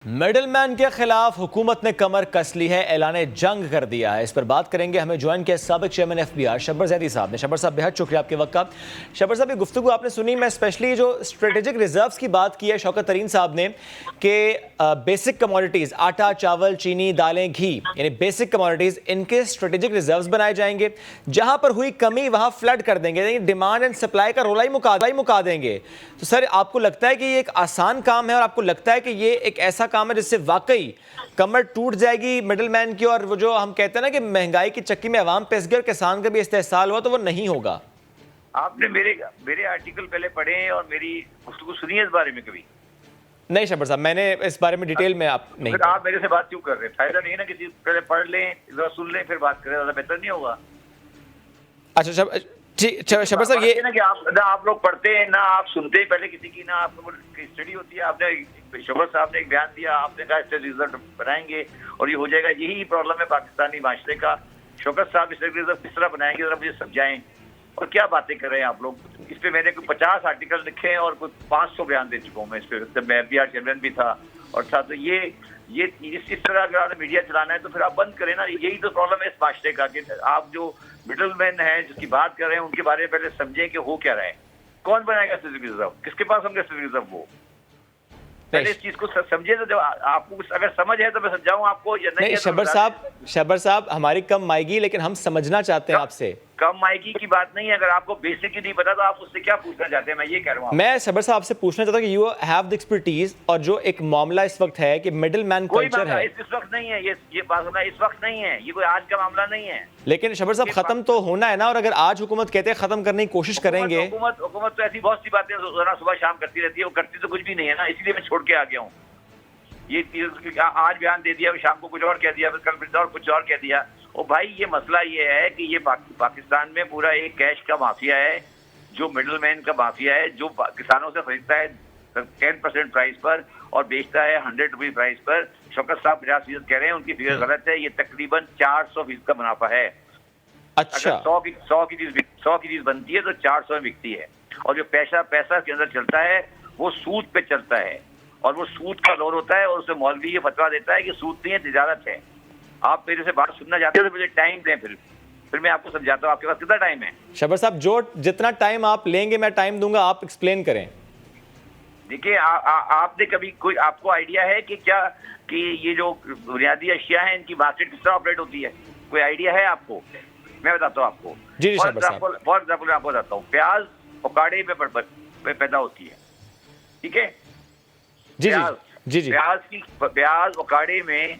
Middle man के खिलाफ हुकूमत ने कमर कस ली है, ऐलान जंग कर दिया है। इस पर बात करेंगे। हमें ज्वाइन किया साबिक चेयरमैन FBI शब्बर जैदी साहब ने। शब्बर साहब, बेहद शुक्रिया आपके वक्त का। शब्बर साहब, ये गुफ्तगू आपने सुनी, मैं स्पेशली जो स्ट्रेटेजिक रिजर्व्स की बात की है शौकत तरीन साहब ने कि बेसिक कमोडिटीज़ आटा, चावल, चीनी, दालें, घी, यानी बेसिक कमोडिटीज़, इनके स्ट्रेटेजिक रिजर्व्स बनाए जाएंगे। जहां पर हुई कमी वहां फ्लड कर देंगे, यानी डिमांड एंड सप्लाई का रोला ही मुका देंगे। तो सर, आपको लगता है कि ये एक आसान काम है और आपको लगता है कि ये एक ऐसा काम है जिससे वाकई कमर टूट जाएगी मिडिल मैन की, और वो जो हम कहते हैं ना कि महंगाई की चक्की में अवाम पिस गई और किसान का भी इस्तेहसाल हुआ, तो वो नहीं होगा? आपने मेरे आर्टिकल पहले पढ़े हैं और मेरी गुफ्तगू सुनी है इस बारे में कभी? नहीं शब्बर साहब, मैंने इस बारे में डिटेल में आप नहीं। फिर आप मेरे से बात क्यों कर रहे हैं? फायदा नहीं है ना, किसी पहले पढ़ लें, जरा सुन लें, फिर बात करें, ज्यादा बेहतर नहीं होगा? अच्छा शब्बर साहब, ये ना कि आप लोग पढ़ते हैं ना, आप सुनते हैं पहले किसी की, ना आपको स्टडी होती है। आपने शब्बर साहब ने एक बयान दिया, आपने कहा इससे रिजल्ट बनाएंगे और ये हो जाएगा। यही प्रॉब्लम है पाकिस्तानी माशरे का। शौकत साहब इस रिजल्ट किस तरह बनाएंगे, जरा मुझे समझाएं। और क्या बातें कर रहे हैं आप लोग? इस पे मैंने कोई 50 आर्टिकल लिखे हैं और कोई 500 बयान दे चुका हूँ मैं इस पे। जब मैं FBI चेयरमैन भी था और था, तो ये इस तरह अगर आपने मीडिया चलाना है तो फिर आप बंद करें ना। यही तो प्रॉब्लम है इस माशरे का कि आप जो मिडिल मैन है जिसकी बात कर रहे हैं उनके बारे में पहले समझें कि हो क्या रहा है। कौन बनाएगा स्ट्रेटेजिक रिजर्व? किसके पास होंगे स्ट्रेटेजिक रिजर्व? वो पहले इस चीज को समझे। तो जब आपको अगर समझ है तो मैं समझाऊं आपको, या नहीं? शब्बर साहब, हमारी कम आएगी, लेकिन हम समझना चाहते हैं आपसे। कम आएगी की बात नहीं है। अगर आपको बेसिक ही नहीं पता तो आप उससे क्या पूछना चाहते हैं? मैं ये कह रहा हूँ। मैं शब्बर साहब आपसे पूछना चाहता हूँ कि यू हैव द एक्सपर्टीज, और जो एक मामला इस वक्त है कि मिडिल मैन कल्चर है, इस वक्त नहीं है ये बात होना, इस वक्त नहीं है, ये कोई आज का मामला नहीं है। लेकिन शब्बर साहब, खत्म तो होना है ना। और अगर आज हुकूमत कहते हैं खत्म करने की कोशिश करेंगे, हुकूमत तो ऐसी बहुत सी बातें सुबह शाम करती रहती है, वो करती तो कुछ भी नहीं है ना, इसलिए मैं छोड़ के आ गया हूँ। ये आज बयान दे दिया, शाम को कुछ और कह दिया, कल फिर और कुछ और कह दिया। ओ भाई, ये मसला ये है कि ये पाकिस्तान में पूरा एक कैश का माफिया है, जो मिडिल मैन का माफिया है, जो किसानों से खरीदता है 10% प्राइस पर और बेचता है 100 रुपीज प्राइस पर। शौकत साहब 50% कह रहे हैं, उनकी फिगर गलत है। ये तकरीबन 400% का मुनाफा है। अच्छा, अगर 100 की चीज बनती है तो 400 में बिकती है। और जो पैसा के अंदर चलता है वो सूद पे चलता है, और वो सूद का लोन होता है, और उसमें मौलवी ये फतवा देता है कि सूद नहीं है, तिजारत है। आप मेरे से बात सुनना चाहते हो तो मुझे टाइम दें, फिर मैं आपको समझाता हूँ। आपके पास कितना टाइम है? शब्बर साहब, जितना टाइम आप लेंगे मैं टाइम दूंगा, आप एक्सप्लेन करें। देखिए, आपने कभी कोई आपको आइडिया है कि क्या कि ये जो बुनियादी अशिया है इनकी मार्केट किस तरह ऑपरेट होती है? कोई आइडिया है आपको? मैं बताता हूँ आपको। जी शब्बर साहब, फॉर एग्जाम्पल आपको बताता हूँ। प्याज उकाड़े में पैदा होती है, ठीक है? जी। प्याज उकाड़े में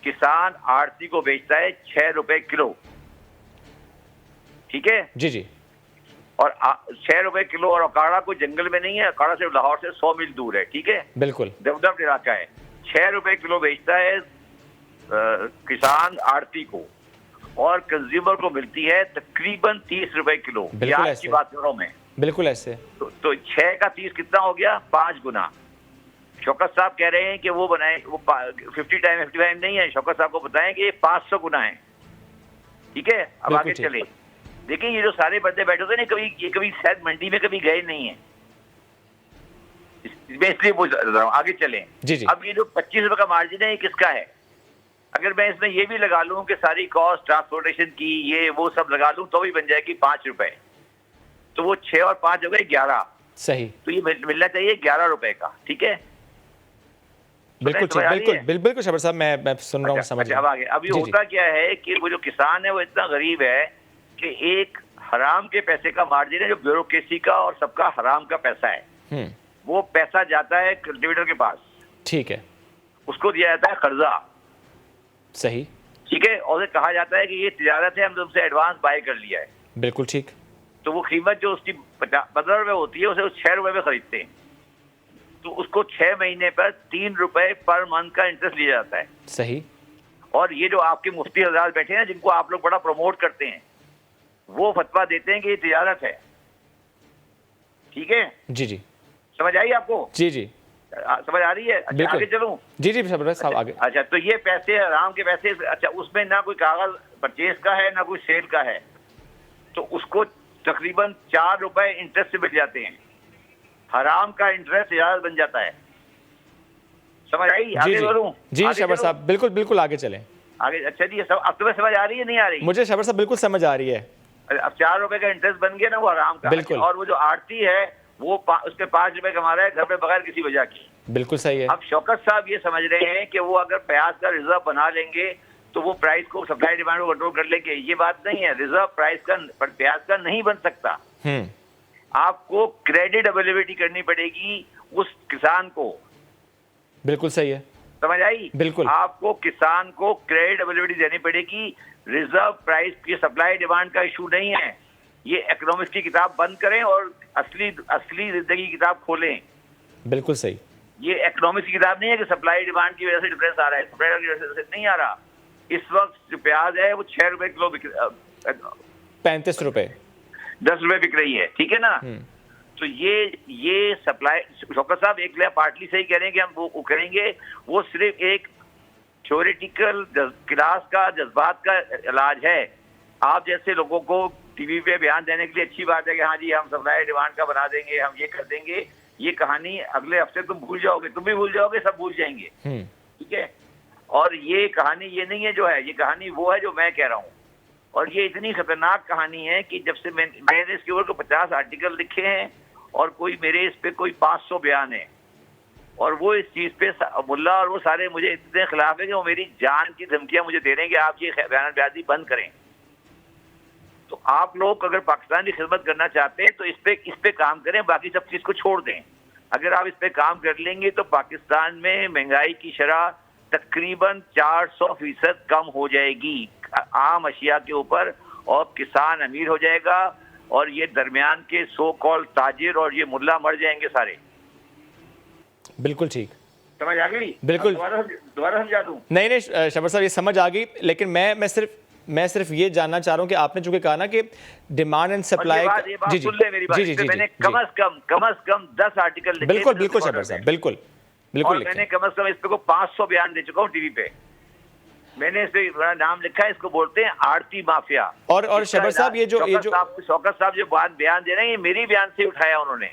किसान आड़ती को बेचता है 6 रुपए किलो, ठीक है? जी। और 6 रुपए किलो। और अकाड़ा कोई जंगल में नहीं है, अकाड़ा सिर्फ लाहौर से 100 मील दूर है, ठीक है? बिल्कुल डेवलप्ड इलाका है। 6 रुपए किलो बेचता है किसान आड़ती को, और कंज्यूमर को मिलती है तकरीबन 30 रुपए किलो। आज की बात कर रहा हूं मैं। बिल्कुल ऐसे। तो 6 का 30 कितना हो गया? 5 गुना। शौकत साहब कह रहे हैं कि वो बनाए, वो 50 टाइम 55 नहीं है। शौकत साहब को बताएं कि ये 500 गुना है, ठीक है? अब आगे चले। देखिए, ये जो सारे बंदे बैठे होते हैं ये कभी शायद मंडी में कभी गए नहीं है, मैं इसलिए पूछ रहा हूँ। आगे चले। जी। अब ये जो 25 रुपए का मार्जिन है, ये किसका है? अगर मैं इसमें ये भी लगा लूं कि सारी कॉस्ट ट्रांसपोर्टेशन की, ये वो सब लगा लूं, तो भी बन जाएगी 5 रुपए। तो वो 6 और 5 हो गए 11। सही। तो ये मिलना चाहिए 11 रुपए का, ठीक है? बिल्कुल शब्बर साहब, मैं सुन रहा हूँ, समझ रहा हूँ। अभी होता क्या है कि वो जो किसान है वो इतना गरीब है कि एक हराम के पैसे का मार्जिन है, जो ब्यूरोक्रेसी का और सबका हराम का पैसा है। वो पैसा जाता है कल्टीवेटर के पास, ठीक है? उसको दिया जाता है कर्जा, सही, ठीक है? और कहा जाता है कि ये तिजारत है, हमने तुमसे एडवांस बाय कर लिया है। बिल्कुल ठीक। तो वो कीमत जो उसकी 15 रुपए होती है, उसे 6 रुपए में खरीदते हैं। तो उसको 6 महीने पर 3 रुपए पर मंथ का इंटरेस्ट लिया जाता है। सही। और ये जो आपके मुफ्ती हजरात बैठे हैं, जिनको आप लोग बड़ा प्रमोट करते हैं, वो फतवा देते हैं कि ये तिजारत है, ठीक है? जी। समझ आई आपको? जी। समझ आ रही है? अच्छा, आगे चलूं? जी शब्बर साहब, आगे। अच्छा, तो ये पैसे हराम के पैसे। अच्छा, उसमें ना कोई कागज परचेज का है ना कोई सेल का है, तो उसको तकरीबन 4 रुपए इंटरेस्ट से मिल जाते हैं। हराम का इंटरेस्ट तिजारत बन जाता है। समझ आई? जी आगे जी बढ़ूं? जी आगे शबर चलूं? साहब, बिल्कुल बिल्कुल आगे चलें। आगे अच्छा जी, सब अब तुम्हें समझ आ रही है नहीं आ रही? मुझे शबर साहब बिल्कुल समझ आ रही है। अब 4 रुपए का इंटरेस्ट बन गया ना, वो आराम का। बिल्कुल। और वो जो आड़ती है वो उसके 5 रुपए कमा रहा है घर पे बगैर किसी वजह की। बिल्कुल सही है। अब शौकत साहब ये समझ रहे हैं कि वो अगर प्याज का रिजर्व बना लेंगे तो वो प्राइस को, सप्लाई डिमांड को कंट्रोल कर लेंगे। ये बात नहीं है, रिजर्व प्राइस का प्याज का नहीं बन सकता। आपको क्रेडिट अवेलेबिलिटी करनी पड़ेगी उस किसान को। बिल्कुल सही है। समझ आई? बिल्कुल। आपको किसान को क्रेडिट अवेलेबिलिटी देनी पड़ेगी। रिजर्व प्राइस की सप्लाई डिमांड का इशू नहीं है। ये इकोनॉमिक्स की किताब बंद करें और असली जिंदगी की किताब खोलें। बिल्कुल सही। ये इकोनॉमिक्स की किताब नहीं है कि सप्लाई डिमांड की वजह से डिफरेंस आ रहा है। सप्लाई की वजह से नहीं आ रहा। इस वक्त जो प्याज है वो 6 रुपए किलो 35 रुपए 10 रुपए बिक रही है, ठीक है ना? तो ये सप्लाई, शौकत साहब एक पार्टली सही कह रहे हैं कि हम वो करेंगे। वो सिर्फ एक थ्योरेटिकल क्लास का, जज्बात का इलाज है। आप जैसे लोगों को टीवी पे बयान देने के लिए अच्छी बात है कि हाँ जी हम सप्लाई डिमांड का बना देंगे, हम ये कर देंगे। ये कहानी अगले हफ्ते तुम भूल जाओगे, तुम भी भूल जाओगे, सब भूल जाएंगे, ठीक है? और ये कहानी ये नहीं है जो है, ये कहानी वो है जो मैं कह रहा हूँ। और ये इतनी खतरनाक कहानी है कि जब से मैंने इसके ऊपर 50 आर्टिकल लिखे हैं और कोई मेरे इस पे कोई 500 बयान है, और वो इस चीज पे मुल्ला और वो सारे मुझे इतने खिलाफ है कि वो मेरी जान की धमकियां मुझे दे रहे हैं कि आप ये बयानबाजी बंद करें। तो आप लोग अगर पाकिस्तान की खिदमत करना चाहते हैं तो इस पे काम करें, बाकी सब चीज को छोड़ दें। अगर आप इस पे काम कर लेंगे तो पाकिस्तान में महंगाई की शरह तकरीबन 400% कम हो जाएगी आम अशिया के ऊपर, और किसान अमीर हो जाएगा, और ये दरमियान के सो कॉल ताजिर और ये मुल्ला मर जाएंगे सारे। बिल्कुल ठीक। समझ आ गई? बिल्कुल। दोबारा समझा दूं? नहीं शबर साहब ये समझ आ गई, लेकिन मैं सिर्फ ये जानना चाह रहा हूँ कि आपने चूंकि कहा ना कि डिमांड एंड सप्लाई। जी सुन ले मेरी बात। मैंने कम से कम 10 आर्टिकल लिखे। बिल्कुल शबर साहब, बिल्कुल और मैंने कम से कम इस पे को 500 बयान दे चुका हूँ टीवी पे। मैंने इस पे नाम लिखा है, इसको बोलते हैं आड़ती माफिया। और शबर साहब ये जो शौकत साहब जो बयान दे रहे हैं, ये मेरी बयान से उठाया उन्होंने।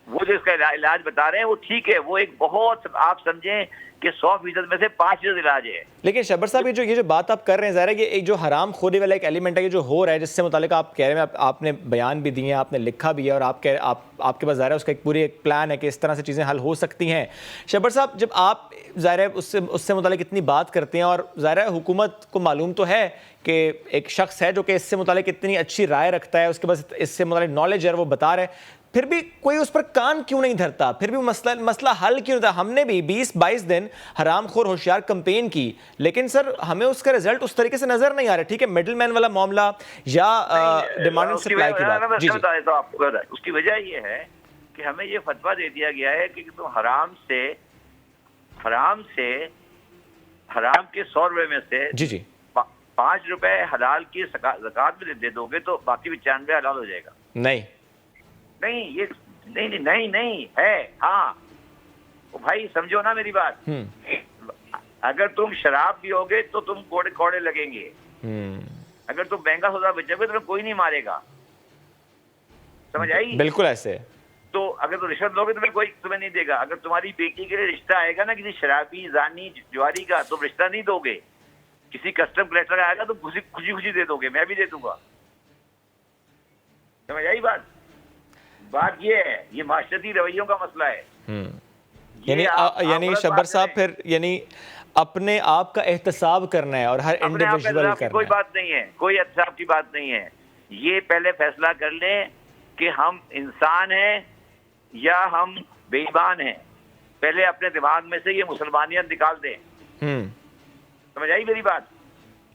वो जो इसका इलाज बता रहे हैं वो ठीक है, वो एक बहुत, आप समझें कि 100% में से 5% इलाज है। लेकिन शबर साहब ये जो बात आप कर रहे हैं, ज़ाहिर है कि एक जो हराम खोरी वाला एक एलिमेंट है, ये जो हो रहा है, जिससे मुतालिक आप कह रहे हैं, आपने बयान भी दिए हैं, आपने लिखा भी है, और आपके पास ज़ाहिर है उसका एक प्लान है कि इस तरह से चीज़ें हल हो सकती हैं। शबर साहब, जब आप ज़ाहिर है उससे मुतालिक इतनी बात करते हैं, और ज़ाहिर है हुकूमत को मालूम तो है कि एक शख्स है जो कि इससे मुतालिक इतनी अच्छी राय रखता है, उसके पास इससे मुतालिक नॉलेज है, वो बता रहे हैं, फिर भी कोई उस पर कान क्यों नहीं धरता? फिर भी मसला हल क्यों नहीं होता? हमने भी 20-22 दिन हरामखोर होशियार कैंपेन की, लेकिन सर हमें उसका रिजल्ट उस तरीके से नजर नहीं आ रहा। ठीक है, मिडलमैन वाला मामला या डिमांड एंड सप्लाई की बात, जी बता देता हूं आपको। उसकी वजह ये है कि हमें ये फतवा दे दिया गया है कि तुम हराम के 100 रुपए में से जी 5 रुपए हलाल की ज़कात में दे दोगे तो बाकी 95 हलाल हो जाएगा। नहीं ये नहीं है। हाँ तो भाई समझो ना मेरी बात। अगर तुम शराब पियोगे तो तुम कोड़े लगेंगे। अगर तुम महंगा सौदा बेचोगे तो कोई नहीं मारेगा। समझ आई? बिल्कुल ऐसे। तो अगर तुम रिश्वत लोगे तो कोई तुम्हें नहीं देगा। अगर तुम्हारी बेटी के लिए रिश्ता आएगा ना किसी शराबी जानी जुआरी का, तुम रिश्ता नहीं दोगे। किसी कस्टम कलेक्टर आएगा तो खुशी दे दोगे, मैं भी दे दूंगा। समझ आई बात ये है, ये माशरती रवैयों का मसला है। यानी शब्बर साहब फिर यानी अपने आप का एहतसाब करना है और हर इंडिविजुअल करना है। कोई बात नहीं है, कोई एहतसाब की बात नहीं है। ये पहले फैसला कर लें कि हम इंसान हैं या हम बेईमान हैं। पहले अपने दिमाग में से ये मुसलमानियत निकाल दें। समझ आई मेरी बात?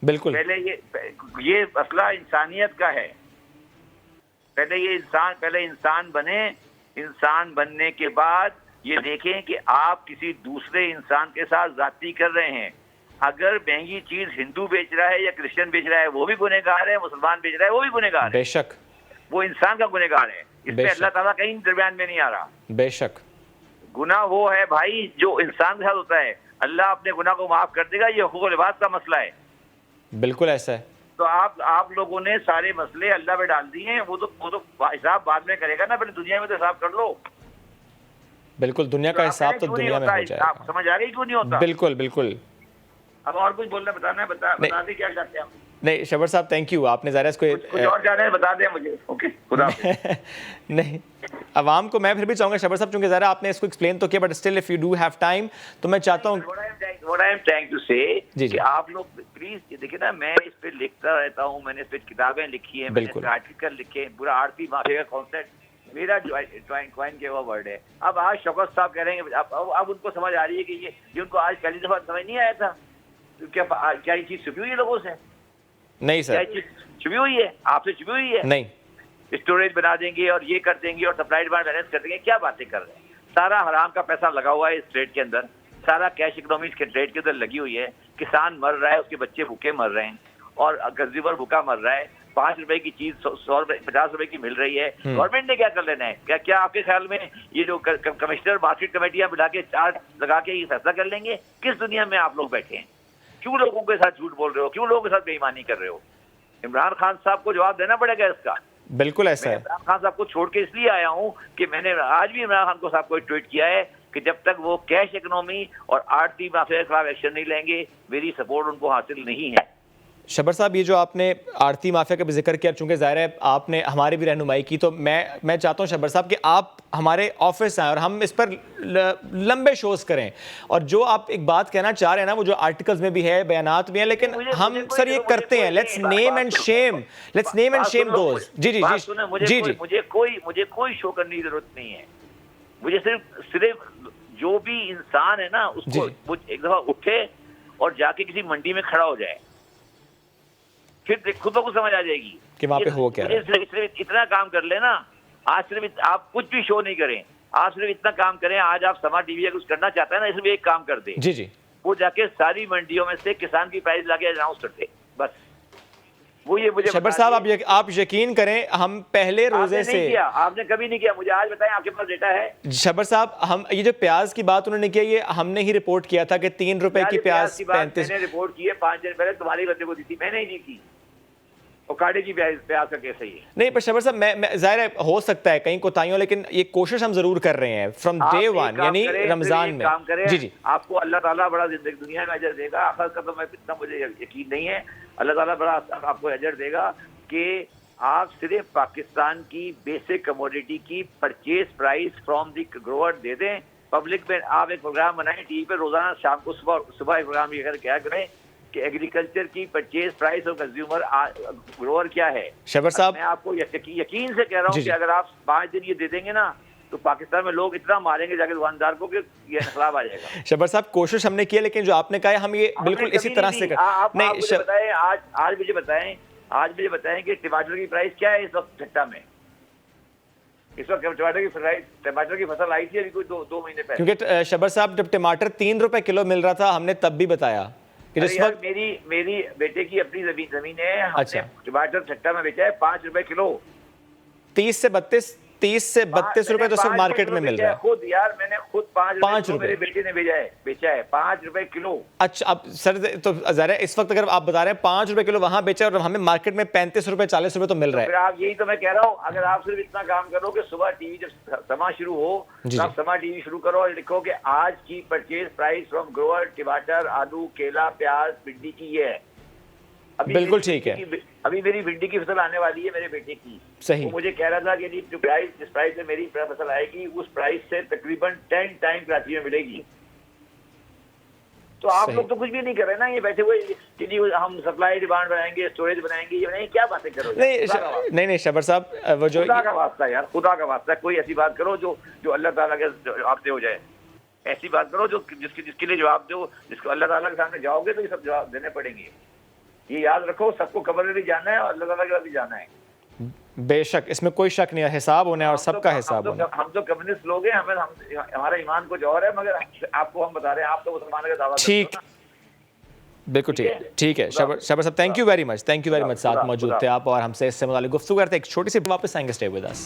बिल्कुल। पहले ये मसला इंसानियत का है। पहले इंसान बने। इंसान बनने के बाद ये देखें कि आप किसी दूसरे इंसान के साथ जाती कर रहे हैं। अगर महंगी चीज हिंदू बेच रहा है या क्रिश्चियन बेच रहा है वो भी गुनहगार है, मुसलमान बेच रहा है वो भी गुनहगार है। बेशक वो इंसान का गुनहगार है। इसमें अल्लाह ताला कहीं दरमियान में नहीं आ रहा। बेशक गुनाह वो है भाई जो इंसान के साथ होता है। अल्लाह अपने गुनाह को माफ कर देगा, ये हुकूक लिबास का मसला है। बिल्कुल ऐसा है। तो आप लोगों ने सारे मसले अल्लाह पे डाल दिए हैं। वो तो हिसाब बाद में करेगा ना, पहले दुनिया में तो हिसाब कर लो। बिल्कुल, दुनिया का हिसाब तो दुनिया में हो जाएगा। आप समझ आ रही क्यों नहीं होता? बिल्कुल, बिल्कुल। अब और कुछ बोलना बताना है, बता दें क्या चाहते हैं आप? नहीं शबर साहब, थैंक यू, आपने ज़रा इसको कुछ और जाना है बता दें मुझे। ओके, खुदा हाफ़िज़। नहीं, अवाम को मैं फिर भी चाहूँगा शबर साहब, चूंकि ज़रा आपने इसको एक्सप्लेन तो किया, but still if you do have time तो मैं चाहता हूँ What I am trying to say कि आप लोग प्लीज देखिए ना, मैं इस पे लिखता रहता हूँ, मैंने इस पे किताबें लिखी है, मैंने इस पे आर्टिकल लिखे हैं, पूरा आरती माफिया का कॉन्सेप्ट मेरा ज्वाइन किया हुआ वर्ड है। अब आज शौकत साहब कह रहे हैं, अब उनको समझ आ रही है कि ये उनको आज पहली दफा समझ नहीं आया था। तो क्या ये चीज छुपी हुई है लोगों से? नहीं सर, क्या ये चीज छुपी हुई है? आपसे छुपी हुई है? नहीं। स्टोरेज बना देंगे और ये कर देंगे और सप्लाई डिमांड बैलेंस कर देंगे, क्या बातें कर रहे हैं? सारा हराम का पैसा लगा हुआ है इस ट्रेड के अंदर, सारा कैश इकोनॉमिक्स के ट्रेड के अंदर लगी हुई है। किसान मर रहा है, उसके बच्चे भूखे मर रहे हैं और कंज्यूमर भूखा मर रहा है। 5 रुपए की चीज 100 रुपए 50 रुपए की मिल रही है। गवर्नमेंट ने क्या कर लेना है? क्या आपके ख्याल में ये जो कमिश्नर मार्केट कमेटियां बिठा के चार्ट लगा के ये फैसला कर लेंगे? किस दुनिया में आप लोग बैठे हैं? क्यों लोगों के साथ झूठ बोल रहे हो? क्यों लोगों के साथ बेईमानी कर रहे हो? इमरान खान साहब को जवाब देना पड़ेगा इसका। बिल्कुल ऐसा है। इमरान खान साहब को छोड़ के इसलिए आया हूँ कि मैंने आज भी इमरान खान को साहब को ट्वीट किया है कि जब तक वो कैश इकोनॉमी और आरती माफिया के खिलाफ एक्शन नहीं लेंगे, मेरी सपोर्ट उनको हासिल नहीं है। शबर साहब, ये जो आपने आरती माफिया का भी जिक्र किया, चूंकि ज़ाहिर है आपने हमारी भी रहनुमाई की, तो मैं चाहता हूं शबर साहब कि आप हमारे ऑफिस आएँ और हम इस पर लंबे शोज़ करें। और जो आप एक बात कहना चाह रहे हैं ना, वो जो आर्टिकल्स में भी है, बयानात भी हैं, लेकिन हम सर ये करते हैं। लेट्स नेम एंड शेम दोस्त। जी, मुझे कोई शो करने की जरूरत नहीं है। मुझे सिर्फ जो भी इंसान है ना, उसको एक दफा उठे और जाके किसी मंडी में खड़ा हो जाए, फिर खुद को समझ आ जाएगी कि वहां पे हो क्या है। सिर्फ इतना काम कर लेना, आज सिर्फ आप कुछ भी शो नहीं करें, आज सिर्फ इतना काम करें। आज आप समा टीवी कुछ करना चाहते हैं ना, सिर्फ एक काम कर दे, जी, वो जाके सारी मंडियों में से किसान की प्राइस लाके अनाउंस करते, बस वो ये मुझे। शबर साहब, आप यकीन करें, हम पहले रोजे से आपने कभी नहीं किया। मुझे आज बताएं, आपके पास डेटा है? शबर साहब, हम ये जो प्याज की बात उन्होंने किया, ये हमने ही रिपोर्ट किया था कि 3 रुपए की प्याज 35। मैंने रिपोर्ट की है 5 दिन पहले, तुम्हारी बंदे को दी थी, मैंने ही दी थी। और काटे की प्याज का कैसे ही है? नहीं, पर शबर साहब, मैं जाहिर है हो सकता है कहीं कोताहियों, लेकिन ये कोशिश हम जरूर कर रहे हैं फ्रॉम डे वन, यानी रमजान में। काम करें, जी, आपको अल्लाह ताला बड़ा जिंदगी दुनिया में अजर देगा। आखिर का तो मैं इतना मुझे यकीन नहीं है। अल्लाह ताला बड़ा आपको अजर देगा कि आप सिर्फ पाकिस्तान की बेसिक कमोडिटी की purchase price from the grower दे दें। पब्लिक में आप एक प्रोग्राम बनाएं टीवी पे, रोजाना शाम को सुबह एक प्रोग्राम ये क्या करें कि एग्रीकल्चर की परचेज प्राइस और कंज्यूमर ग्रोअर क्या है। शबर साहब, मैं आपको यकीन से कह रहा हूँ कि अगर आप 5 दिन ये दे देंगे ना, तो पाकिस्तान में लोग इतना मारेंगे जाके दुकानदार को कि ये इनकलाब आ जाएगा। शबर साहब, कोशिश हमने की है, लेकिन जो आपने कहा है हम ये बिल्कुल इसी तरह से आज मुझे बताएं कि टमाटर की प्राइस क्या है इस वक्त ठट्टा में? इस वक्त टमाटर की फसल आई थी अभी कोई 2 महीने पहले। क्योंकि शबर साहब, जब टमाटर 3 रुपए किलो मिल रहा था, हमने तब भी बताया कि जिस वक्त मेरी बेटे की अपनी जमीन है, अच्छा, टमाटर ठट्टा में बेचा है 5 रुपए किलो। 30 से 32 रुपए तो सब मार्केट में मिल रहा है। खुद यार, मैंने खुद 5 रुपए मेरे बेटे ने बेचा है 5 रुपए किलो। अच्छा, अब सर तो जरा इस वक्त अगर आप बता रहे हैं 5 रुपए किलो वहां बेचा और हमें मार्केट में 35 रुपए 40 रुपए तो मिल रहा है। फिर आप यही तो मैं कह रहा हूँ, अगर आप सिर्फ इतना काम करो कि सुबह टीवी जब समा शुरू हो, तो आप समा टीवी शुरू करो और लिखो कि आज की परचेज प्राइस फ्रॉम ग्रोअर टमाटर, आलू, केला, प्याज, भिंडी की ये है। बिल्कुल ठीक है। अभी मेरी भिंडी की फसल आने वाली है मेरे बेटे की। सही। वो मुझे कह रहा था कि जिस प्राइस में मेरी फसल आएगी, उस प्राइस से तकरीबन 10 टाइम कराची में मिलेगी। तो आप लोग तो कुछ भी नहीं कर रहे ना, ये बैठे हुए कि हम सप्लाई डिमांड बनाएंगे, स्टोरेज बनाएंगे, ये बनाएंगे, क्या बातें करो? नहीं शबर साहब, वो जो खुदा का वास्ता यार, खुदा का वास्ता, कोई ऐसी बात करो जो अल्लाह ताला के जवाब से हो जाए। ऐसी बात करो जो जिसके लिए जवाब दो, जिसको अल्लाह ताला के सामने जाओगे तो ये सब जवाब देने पड़ेंगे। ये याद रखो, सबको कब्र में भी जाना है और अल्लाह ताला के पास भी जाना है। बेशक, इसमें कोई शक नहीं है, हिसाब होना है और सबका हिसाब होना है। हम तो कम्युनिस्ट लोग हैं, हमारा ईमान कुछ और है, मगर आपको हम बता रहे हैं, आप तो मुसलमान का दावा ठीक, बिल्कुल ठीक है। शबर साहब, थैंक यू वेरी मच, साथ मौजूद थे आप और हमसे इससे मुताल्लिक गुफ्तगू करते। एक छोटी सी वापस आएंगे, स्टे विद अस।